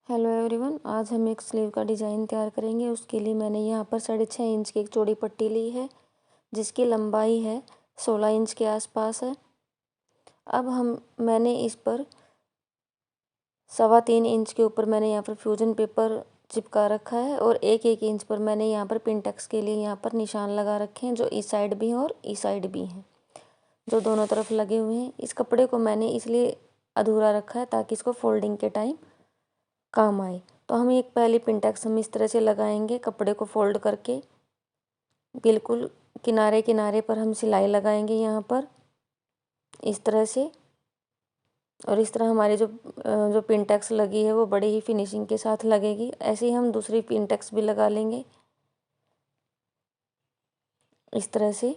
Hello everyone, आज हम एक स्लीव का डिज़ाइन तैयार करेंगे। उसके लिए मैंने यहाँ पर 6.5 इंच की एक चौड़ी पट्टी ली है, जिसकी लंबाई है 16 इंच के आसपास है। अब मैंने इस पर 3.25 इंच के ऊपर मैंने यहाँ पर फ्यूजन पेपर चिपका रखा है और 1-1 इंच पर मैंने यहाँ पर पिनटेक्स के लिए यहाँ पर निशान लगा रखे हैं, जो इस साइड भी हैं और इस साइड भी हैं, जो दोनों तरफ लगे हुए हैं। इस कपड़े को मैंने इसलिए अधूरा रखा है ताकि इसको फोल्डिंग के टाइम काम आए। तो हम एक पहली पिनटेक्स हम इस तरह से लगाएंगे, कपड़े को फोल्ड करके बिल्कुल किनारे किनारे पर हम सिलाई लगाएंगे यहाँ पर इस तरह से। और इस तरह हमारी जो पिनटेक्स लगी है वो बड़ी ही फिनिशिंग के साथ लगेगी। ऐसे ही हम दूसरी पिनटेक्स भी लगा लेंगे इस तरह से।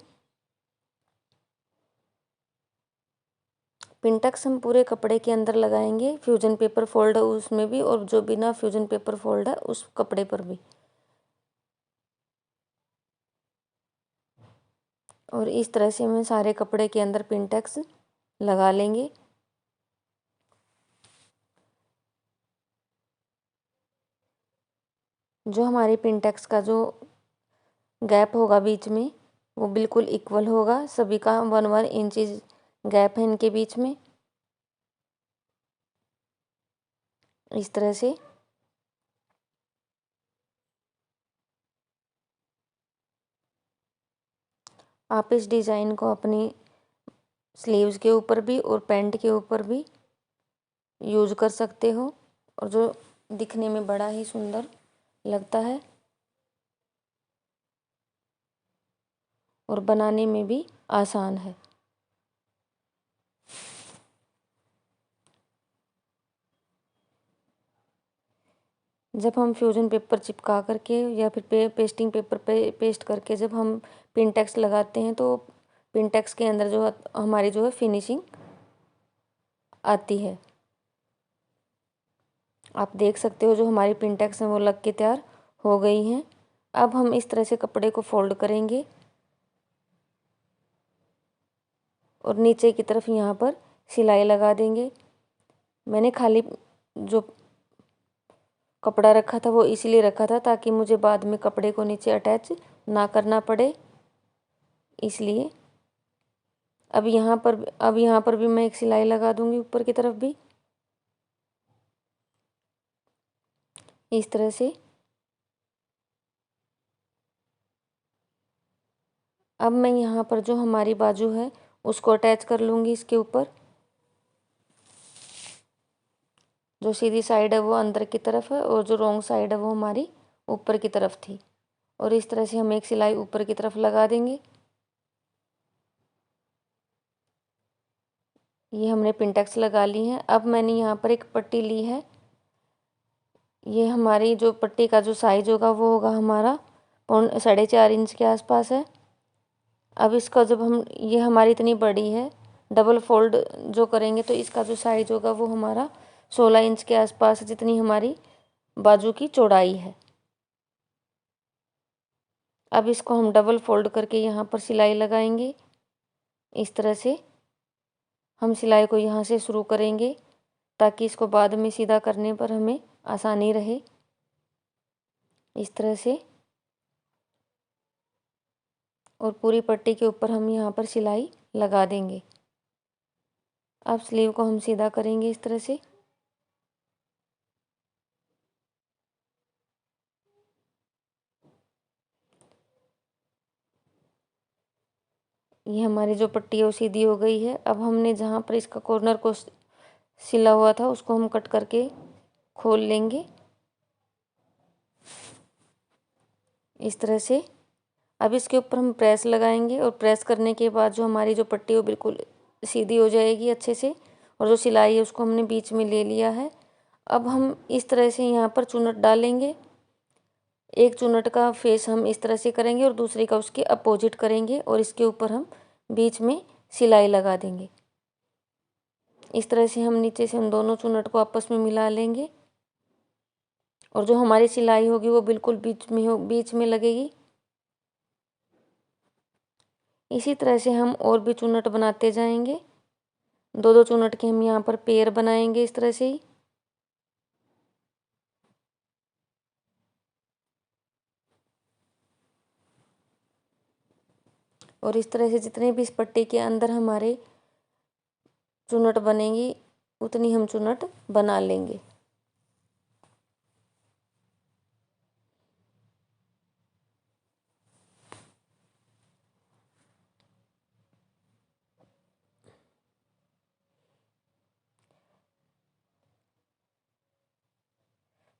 पिनटेक्स हम पूरे कपड़े के अंदर लगाएंगे, फ्यूजन पेपर फोल्ड है उसमें भी और जो बिना फ्यूजन पेपर फोल्ड है उस कपड़े पर भी। और इस तरह से हमें सारे कपड़े के अंदर पिनटेक्स लगा लेंगे। जो हमारी पिनटेक्स का जो गैप होगा बीच में वो बिल्कुल इक्वल होगा, सभी का 1-1 इंचेस गैप है इनके बीच में इस तरह से। आप इस डिज़ाइन को अपनी स्लीव्स के ऊपर भी और पैंट के ऊपर भी यूज कर सकते हो, और जो दिखने में बड़ा ही सुंदर लगता है और बनाने में भी आसान है। जब हम फ्यूजन पेपर चिपका करके या फिर पेस्टिंग पेपर पे पेस्ट करके जब हम पिनटेक्स लगाते हैं तो पिनटेक्स के अंदर जो हमारी जो है फिनिशिंग आती है। आप देख सकते हो जो हमारी पिनटेक्स हैं वो लग के तैयार हो गई हैं। अब हम इस तरह से कपड़े को फोल्ड करेंगे और नीचे की तरफ यहाँ पर सिलाई लगा देंगे। मैंने खाली जो कपड़ा रखा था वो इसीलिए रखा था ताकि मुझे बाद में कपड़े को नीचे अटैच ना करना पड़े, इसलिए। अब यहाँ पर भी मैं एक सिलाई लगा दूंगी ऊपर की तरफ भी इस तरह से। अब मैं यहाँ पर जो हमारी बाजू है उसको अटैच कर लूँगी इसके ऊपर। जो सीधी साइड है वो अंदर की तरफ है और जो रॉन्ग साइड है वो हमारी ऊपर की तरफ थी, और इस तरह से हम एक सिलाई ऊपर की तरफ लगा देंगे। ये हमने पिनटेक्स लगा ली है। अब मैंने यहाँ पर एक पट्टी ली है। ये हमारी जो पट्टी का जो साइज होगा वो होगा हमारा 4.5 इंच के आसपास है। अब इसका जब हम ये हमारी इतनी बड़ी है, डबल फोल्ड जो करेंगे तो इसका जो साइज होगा वो हमारा 16 इंच के आसपास है, जितनी हमारी बाजू की चौड़ाई है। अब इसको हम डबल फोल्ड करके यहाँ पर सिलाई लगाएंगे इस तरह से। हम सिलाई को यहाँ से शुरू करेंगे ताकि इसको बाद में सीधा करने पर हमें आसानी रहे इस तरह से। और पूरी पट्टी के ऊपर हम यहाँ पर सिलाई लगा देंगे। अब स्लीव को हम सीधा करेंगे इस तरह से। ये हमारी जो पट्टी है वो सीधी हो गई है। अब हमने जहाँ पर इसका कॉर्नर को सिला हुआ था उसको हम कट करके खोल लेंगे इस तरह से। अब इसके ऊपर हम प्रेस लगाएंगे और प्रेस करने के बाद जो हमारी जो पट्टी है वो बिल्कुल सीधी हो जाएगी अच्छे से, और जो सिलाई है उसको हमने बीच में ले लिया है। अब हम इस तरह से यहाँ पर चुन्नट डालेंगे। एक चुन्नट का फेस हम इस तरह से करेंगे और दूसरे का उसके अपोजिट करेंगे, और इसके ऊपर हम बीच में सिलाई लगा देंगे इस तरह से। हम नीचे से हम दोनों चुन्नट को आपस में मिला लेंगे, और जो हमारी सिलाई होगी वो बिल्कुल बीच में लगेगी। इसी तरह से हम और भी चुन्नट बनाते जाएंगे। दो दो चुन्नट के हम यहाँ पर पेयर बनाएंगे इस तरह से ही। और इस तरह से जितने भी इस पट्टी के अंदर हमारे चुन्नट बनेंगी उतनी हम चुन्नट बना लेंगे।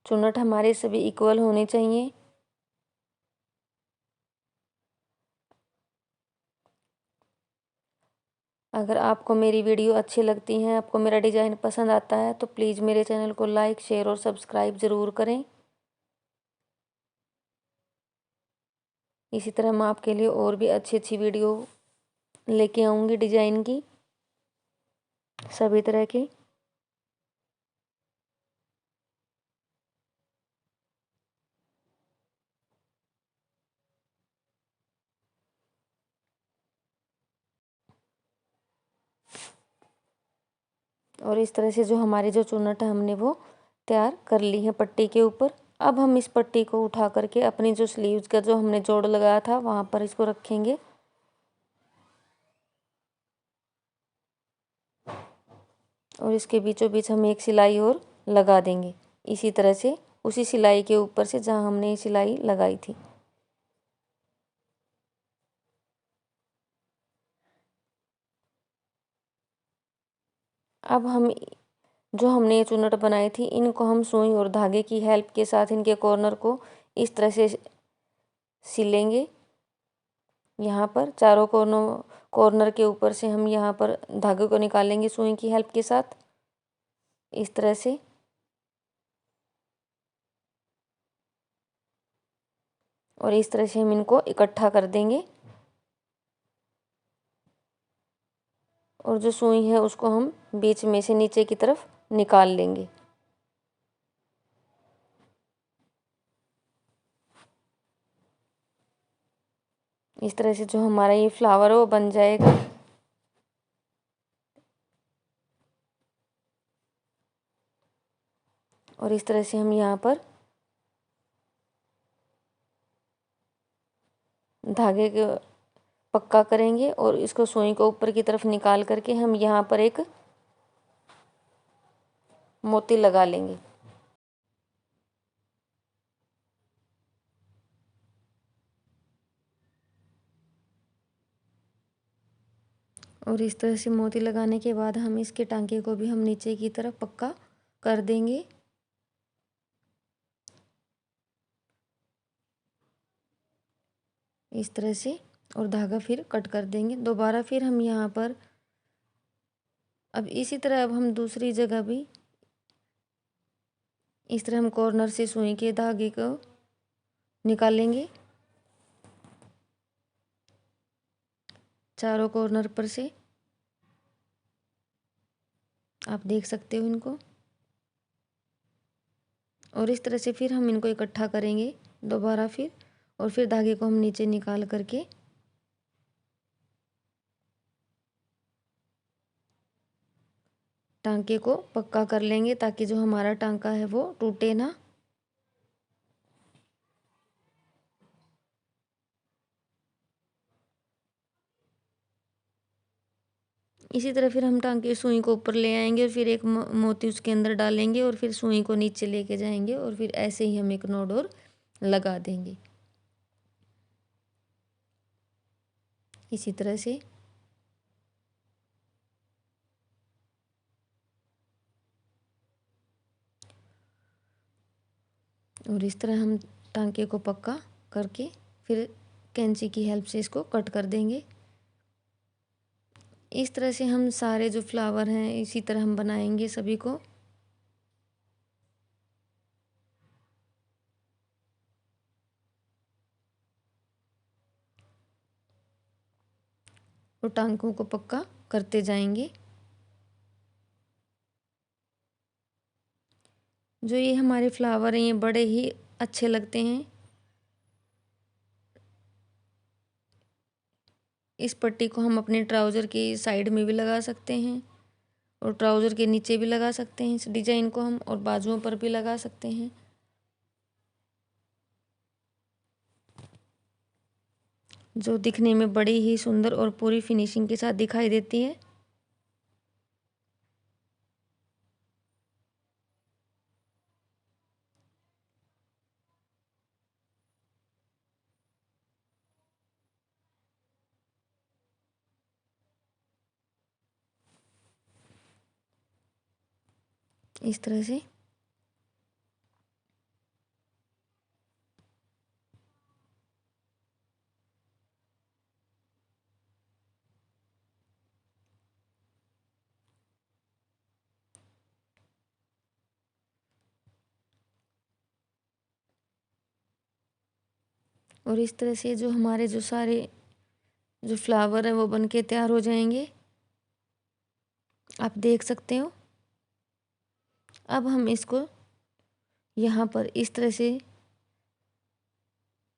चुन्नट हमारे सभी इक्वल होने चाहिए। अगर आपको मेरी वीडियो अच्छी लगती है, आपको मेरा डिज़ाइन पसंद आता है तो प्लीज़ मेरे चैनल को लाइक, शेयर और सब्सक्राइब ज़रूर करें। इसी तरह मैं आपके लिए और भी अच्छी अच्छी वीडियो लेके आऊँगी डिज़ाइन की, सभी तरह की। और इस तरह से जो हमारी जो चुन्नट है हमने वो तैयार कर ली है पट्टी के ऊपर। अब हम इस पट्टी को उठा करके अपनी जो स्लीव्स का जो हमने जोड़ लगाया था वहाँ पर इसको रखेंगे और इसके बीचों बीच हम एक सिलाई और लगा देंगे इसी तरह से, उसी सिलाई के ऊपर से जहाँ हमने ये सिलाई लगाई थी। अब हम जो हमने ये चुन्नट बनाई थी इनको हम सुई और धागे की हेल्प के साथ इनके कॉर्नर को इस तरह से सिलेंगे। यहाँ पर चारों कॉर्नर के ऊपर से हम यहाँ पर धागे को निकालेंगे सुई की हेल्प के साथ इस तरह से। और इस तरह से हम इनको इकट्ठा कर देंगे और जो सुई है उसको हम बीच में से नीचे की तरफ निकाल लेंगे। इस तरह से जो हमारा ये फ्लावर है वो बन जाएगा। और इस तरह से हम यहाँ पर धागे के पक्का करेंगे और इसको सुई को ऊपर की तरफ निकाल करके हम यहाँ पर एक मोती लगा लेंगे। और इस तरह से मोती लगाने के बाद हम इसके टांके को भी हम नीचे की तरफ पक्का कर देंगे। इस तरह से और धागा फिर कट कर देंगे दोबारा। फिर हम यहाँ पर अब इसी तरह अब हम दूसरी जगह भी इस तरह हम कॉर्नर से सुई के धागे को निकालेंगे चारों कॉर्नर पर से, आप देख सकते हो इनको। और इस तरह से फिर हम इनको इकट्ठा करेंगे दोबारा फिर, और फिर धागे को हम नीचे निकाल करके टांके को पक्का कर लेंगे ताकि जो हमारा टांका है वो टूटे ना। इसी तरह फिर हम टांके सुई को ऊपर ले आएंगे और फिर एक मोती उसके अंदर डालेंगे और फिर सुई को नीचे लेके जाएंगे और फिर ऐसे ही हम एक नोड और लगा देंगे इसी तरह से। और इस तरह हम टांके को पक्का करके फिर कैंची की हेल्प से इसको कट कर देंगे। इस तरह से हम सारे जो फ्लावर हैं इसी तरह हम बनाएंगे सभी को। और टांकों को पक्का करते जाएंगे। जो ये हमारे फ्लावर हैं ये बड़े ही अच्छे लगते हैं। इस पट्टी को हम अपने ट्राउज़र की साइड में भी लगा सकते हैं और ट्राउज़र के नीचे भी लगा सकते हैं इस डिज़ाइन को हम, और बाजुओं पर भी लगा सकते हैं। जो दिखने में बड़ी ही सुंदर और पूरी फिनिशिंग के साथ दिखाई देती है। इस तरह से और इस तरह से जो हमारे जो सारे जो फ्लावर है वो बन के तैयार हो जाएंगे, आप देख सकते हो। अब हम इसको यहाँ पर इस तरह से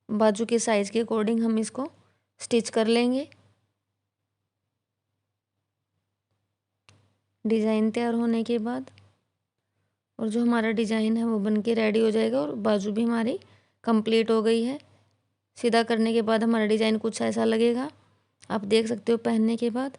बाजू के साइज के अकॉर्डिंग हम इसको स्टिच कर लेंगे। डिज़ाइन तैयार होने के बाद और जो हमारा डिज़ाइन है वो बन के रेडी हो जाएगा और बाजू भी हमारी कंप्लीट हो गई है। सीधा करने के बाद हमारा डिज़ाइन कुछ ऐसा लगेगा, आप देख सकते हो पहनने के बाद।